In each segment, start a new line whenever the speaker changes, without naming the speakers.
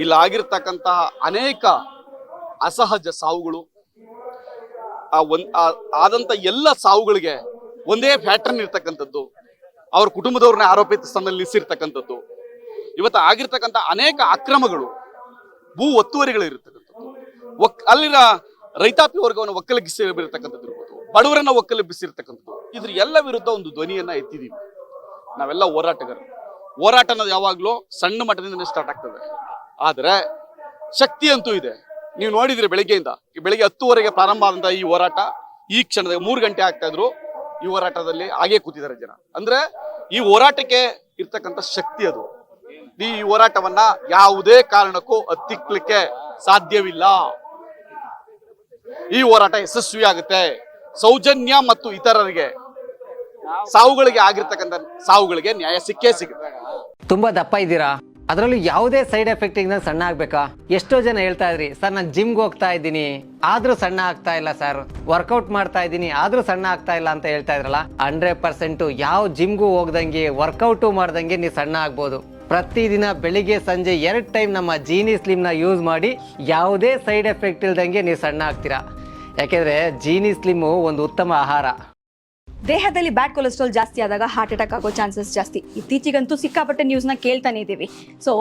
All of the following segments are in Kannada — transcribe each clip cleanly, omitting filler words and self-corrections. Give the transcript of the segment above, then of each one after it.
ಇಲ್ಲಿ ಆಗಿರ್ತಕ್ಕಂತಹ ಅನೇಕ ಅಸಹಜ ಸಾವುಗಳು, ಆದಂತ ಎಲ್ಲ ಸಾವುಗಳಿಗೆ ಒಂದೇ ಪ್ಯಾಟರ್ನ್ ಇರ್ತಕ್ಕಂಥದ್ದು, ಅವ್ರ ಕುಟುಂಬದವ್ರನ್ನ ಆರೋಪಿತ ಸ್ಥಾನದಲ್ಲಿ ನಿಲ್ಲಿಸಿರ್ತಕ್ಕಂಥದ್ದು, ಇವತ್ತು ಆಗಿರ್ತಕ್ಕಂಥ ಅನೇಕ ಅಕ್ರಮಗಳು, ಭೂ ಒತ್ತುವರಿಗಳು ಇರತಕ್ಕಂಥದ್ದು, ಅಲ್ಲಿನ ರೈತಾಪಿ ವರ್ಗವನ್ನು ಒಕ್ಕಲೆಬ್ಬಿಸಿರ್ತಕ್ಕಂಥದ್ದು ಇರ್ಬೋದು, ಬಡವರನ್ನ ಒಕ್ಕಲೆಬ್ಬಿಸಿರ್ತಕ್ಕಂಥದ್ದು, ಇದ್ರ ಎಲ್ಲ ವಿರುದ್ಧ ಒಂದು ಧ್ವನಿಯನ್ನ ಎತ್ತಿದೀವಿ. ನಾವೆಲ್ಲ ಹೋರಾಟಗಾರರು. ಹೋರಾಟ ಅನ್ನೋದು ಯಾವಾಗ್ಲೂ ಸಣ್ಣ ಮಟ್ಟದಿಂದ ಸ್ಟಾರ್ಟ್ ಆಗ್ತದೆ, ಆದ್ರೆ ಶಕ್ತಿ ಅಂತೂ ಇದೆ. ನೀವು ನೋಡಿದ್ರಿ ಬೆಳಿಗ್ಗೆಯಿಂದ, ಬೆಳಿಗ್ಗೆ 10:00 ಪ್ರಾರಂಭ ಆದಂತ ಈ ಹೋರಾಟ ಈ ಕ್ಷಣದ 3 ಗಂಟೆ ಆಗ್ತಾ ಇದ್ರು ಈ ಹೋರಾಟದಲ್ಲಿ ಹಾಗೆ ಕೂತಿದ್ದಾರೆ ಜನ. ಅಂದ್ರೆ ಈ ಹೋರಾಟಕ್ಕೆ ಇರ್ತಕ್ಕಂಥ ಶಕ್ತಿ ಅದು. ಈ ಹೋರಾಟವನ್ನ ಯಾವುದೇ ಕಾರಣಕ್ಕೂ ಹತ್ತಿಕ್ಕಲಿಕ್ಕೆ ಸಾಧ್ಯವಿಲ್ಲ. ಈ ಹೋರಾಟ ಯಶಸ್ವಿ ಆಗುತ್ತೆ. ಸೌಜನ್ಯ ಮತ್ತು ಇತರರಿಗೆ ಸಾವುಗಳಿಗೆ ಆಗಿರ್ತಕ್ಕಂಥ ಸಾವುಗಳಿಗೆ ನ್ಯಾಯ ಸಿಕ್ಕೇ ಸಿಗುತ್ತೆ.
ತುಂಬಾ ದಪ್ಪ ಇದ್ದೀರಾ, ಅದರಲ್ಲೂ ಯಾವುದೇ ಸೈಡ್ ಎಫೆಕ್ಟ್ ಇಂದ ಸಣ್ಣ ಆಗ್ಬೇಕಾ? ಎಷ್ಟೋ ಜನ ಹೇಳ್ತಾ ಇದ್ರಿ, ಸರ್ ನಾನು ಜಿಮ್ಗೆ ಹೋಗ್ತಾ ಇದ್ದೀನಿ ಆದ್ರೂ ಸಣ್ಣ ಆಗ್ತಾ ಇಲ್ಲ ಸರ್, ವರ್ಕೌಟ್ ಮಾಡ್ತಾ ಇದ್ದೀನಿ ಆದ್ರೂ ಸಣ್ಣ ಆಗ್ತಾ ಇಲ್ಲ ಅಂತ ಹೇಳ್ತಾ ಇದ್ರಲ್ಲ. 100% ಯಾವ ಜಿಮ್ಗೂ ಹೋಗ್ದಂಗೆ ವರ್ಕೌಟು ಮಾಡ್ದಂಗೆ ನೀವು ಸಣ್ಣ ಆಗ್ಬೋದು. ಪ್ರತಿದಿನ ಬೆಳಿಗ್ಗೆ ಸಂಜೆ 2 ಟೈಮ್ ನಮ್ಮ ಜೀನಿ ಸ್ಲಿಮ್ನ ಯೂಸ್ ಮಾಡಿ ಯಾವುದೇ ಸೈಡ್ ಎಫೆಕ್ಟ್ ಇಲ್ದಂಗೆ ನೀವು ಸಣ್ಣ ಆಗ್ತೀರಾ. ಯಾಕೆಂದ್ರೆ ಜೀನಿ ಸ್ಲಿಮ್ಮು ಒಂದು ಉತ್ತಮ ಆಹಾರ.
ದೇಹದಲ್ಲಿ ಬ್ಯಾಡ್ ಕೊಲೆಸ್ಟ್ರಾಲ್ ಜಾಸ್ತಿ ಆದಾಗ ಹಾರ್ಟ್ ಅಟ್ಯಾಕ್ ಆಗೋ ಚಾನ್ಸಸ್ ಜಾಸ್ತಿ. ಇತ್ತೀಚೆಗಂತೂ ಸಿಕ್ಕಾಪಟ್ಟೆ ನ್ಯೂಸ್ನ ಕೇಳ್ತಾನೆ ಇದ್ದೀವಿ. ಸೊ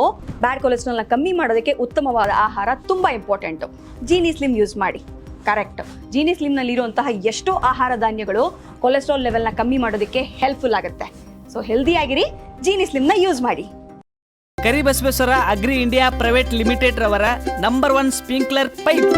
ಬ್ಯಾಡ್ ಕೊಲೆಸ್ಟ್ರಾಲ್ನ ಕಮ್ಮಿ ಮಾಡೋದಕ್ಕೆ ಉತ್ತಮವಾದ ಆಹಾರ ತುಂಬ ಇಂಪಾರ್ಟೆಂಟು. ಜೀನಿ ಸ್ಲಿಮ್ ಯೂಸ್ ಮಾಡಿ. ಕರೆಕ್ಟ್, ಜೀನಿ ಸ್ಲಿಮ್ನಲ್ಲಿರುವಂತಹ ಎಷ್ಟೋ ಆಹಾರ ಧಾನ್ಯಗಳು ಕೊಲೆಸ್ಟ್ರಾಲ್ ಲೆವೆಲ್ನ ಕಮ್ಮಿ ಮಾಡೋದಕ್ಕೆ ಹೆಲ್ಪ್ಫುಲ್ ಆಗುತ್ತೆ. ಸೊ ಹೆಲ್ದಿಯಾಗಿರಿ, ಜೀನಿ ಸ್ಲಿಮ್ನ ಯೂಸ್ ಮಾಡಿ.
Karibasaveshwara agri India private limited ರವರ ನಂಬರ್ 1 ಸ್ಪ್ರಿಂಕ್ಲರ್ ಪೈಪ್